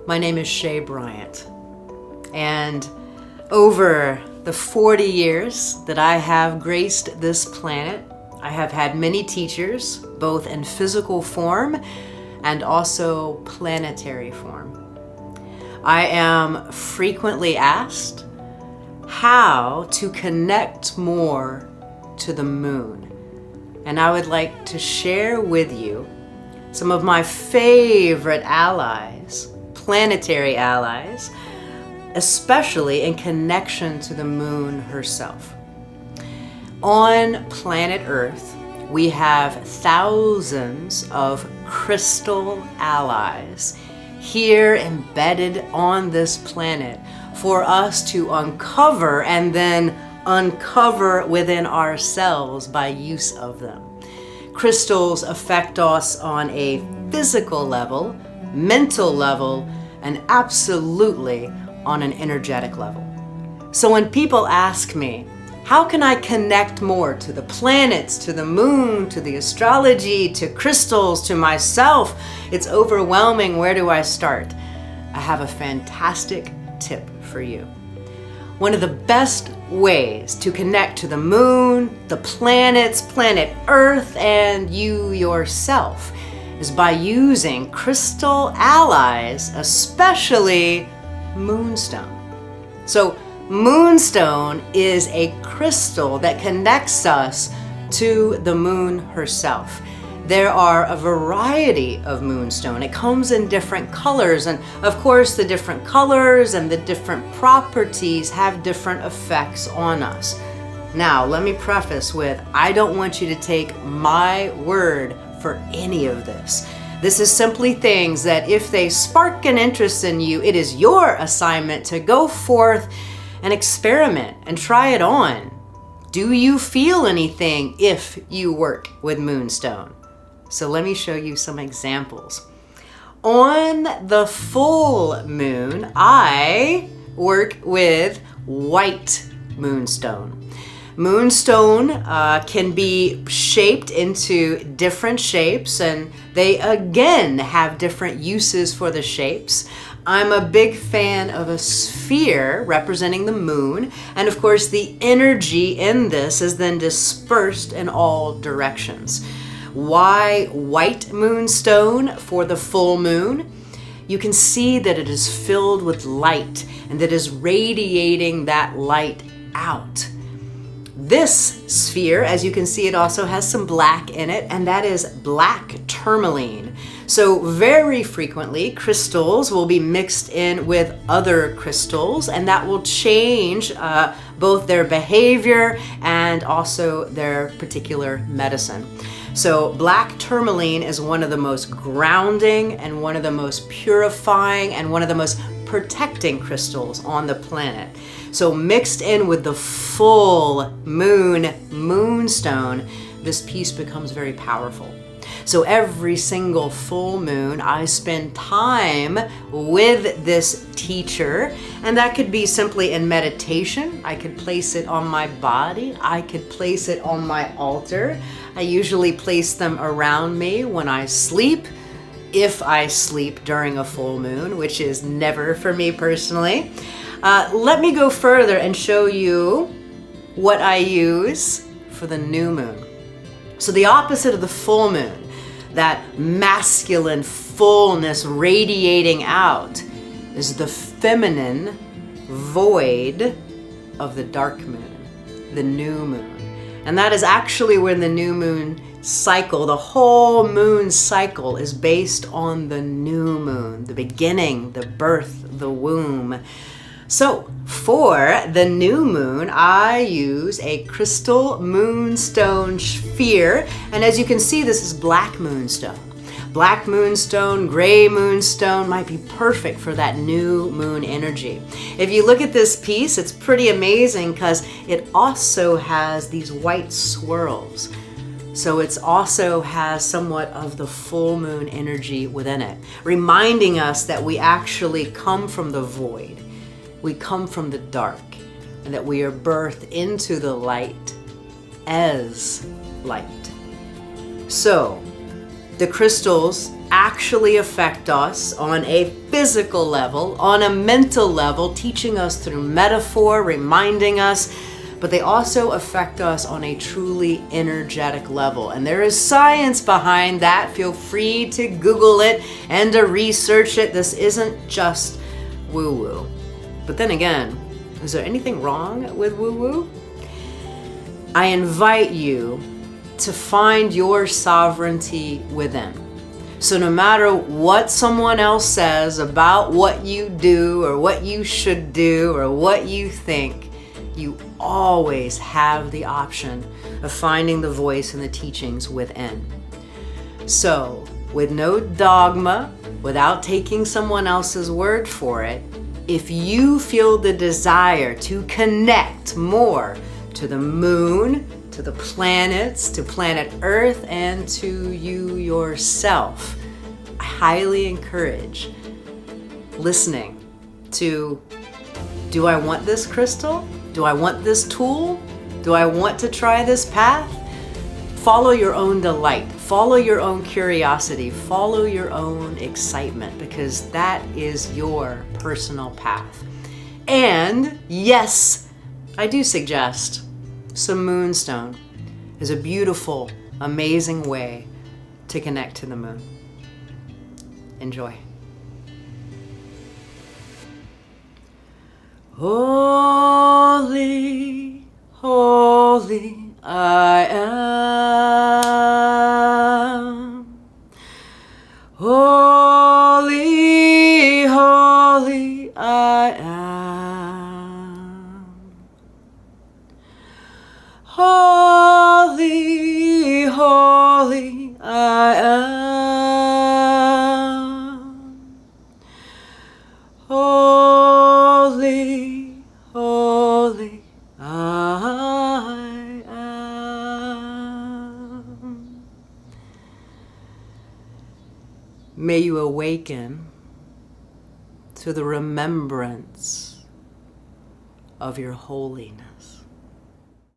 My name is Shay Bryant, and over the 40 years that I have graced this planet, I have had many teachers, both in physical form and also planetary form. I am frequently asked how to connect more to the moon, and I would like to share with you some of my favorite allies, planetary allies, especially in connection to the moon herself. On planet Earth, we have thousands of crystal allies here embedded on this planet for us to uncover and then uncover within ourselves by use of them. Crystals affect us on a physical level, mental level, and absolutely on an energetic level. So when people ask me, how can I connect more to the planets, to the moon, to the astrology, to crystals, to myself? It's overwhelming. Where do I start? I have a fantastic tip for you. One of the best ways to connect to the moon, the planets, planet Earth, and you yourself is by using crystal allies, especially moonstone. So moonstone is a crystal that connects us to the moon herself. There are a variety of moonstone. It comes in different colors, and of course the different colors and the different properties have different effects on us. Now, let me preface with, I don't want you to take my word for any of this. This is simply things that if they spark an interest in you, it is your assignment to go forth and experiment and try it on. Do you feel anything if you work with moonstone? So let me show you some examples. On the full moon, I work with white moonstone. Moonstone can be shaped into different shapes, and they again have different uses for the shapes. I'm a big fan of a sphere representing the moon, and of course the energy in this is then dispersed in all directions. Why white moonstone for the full moon? You can see that it is filled with light and that is radiating that light out. This sphere, as you can see, it also has some black in it, and that is black tourmaline. So very frequently, crystals will be mixed in with other crystals, and that will change both their behavior and also their particular medicine. So black tourmaline is one of the most grounding and one of the most purifying and one of the most protecting crystals on the planet. So mixed in with the full moon moonstone, this piece becomes very powerful. So every single full moon, I spend time with this teacher, and that could be simply in meditation. I could place it on my body. I could place it on my altar. I usually place them around me when I sleep, if I sleep during a full moon, which is never for me personally. Let me go further and show you what I use for the new moon. So the opposite of the full moon, that masculine fullness radiating out, is the feminine void of the dark moon, the new moon. And that is actually when the new moon cycle, the whole moon cycle is based on the new moon, the beginning, the birth, the womb. So for the new moon, I use a crystal moonstone sphere. And as you can see, this is black moonstone. Black moonstone, gray moonstone might be perfect for that new moon energy. If you look at this piece, it's pretty amazing because it also has these white swirls. So it also has somewhat of the full moon energy within it, reminding us that we actually come from the void. We come from the dark, and that we are birthed into the light as light. So the crystals act actually affect us on a physical level, on a mental level, teaching us through metaphor, reminding us, but they also affect us on a truly energetic level. And there is science behind that. Feel free to Google it and to research it. This isn't just woo-woo. But then again, is there anything wrong with woo-woo? I invite you to find your sovereignty within. So no matter what someone else says about what you do or what you should do or what you think, you always have the option of finding the voice and the teachings within. So, with no dogma, without taking someone else's word for it, if you feel the desire to connect more to the moon, to the planets, to planet Earth, and to you yourself, I highly encourage listening to, do I want this crystal? Do I want this tool? Do I want to try this path? Follow your own delight. Follow your own curiosity. Follow your own excitement, because that is your personal path. And yes, I do suggest some moonstone is a beautiful, amazing way to connect to the moon. Enjoy. Holy, holy I am. Holy, holy I am. Holy, holy I am. Holy, holy I am. May you awaken to the remembrance of your holiness.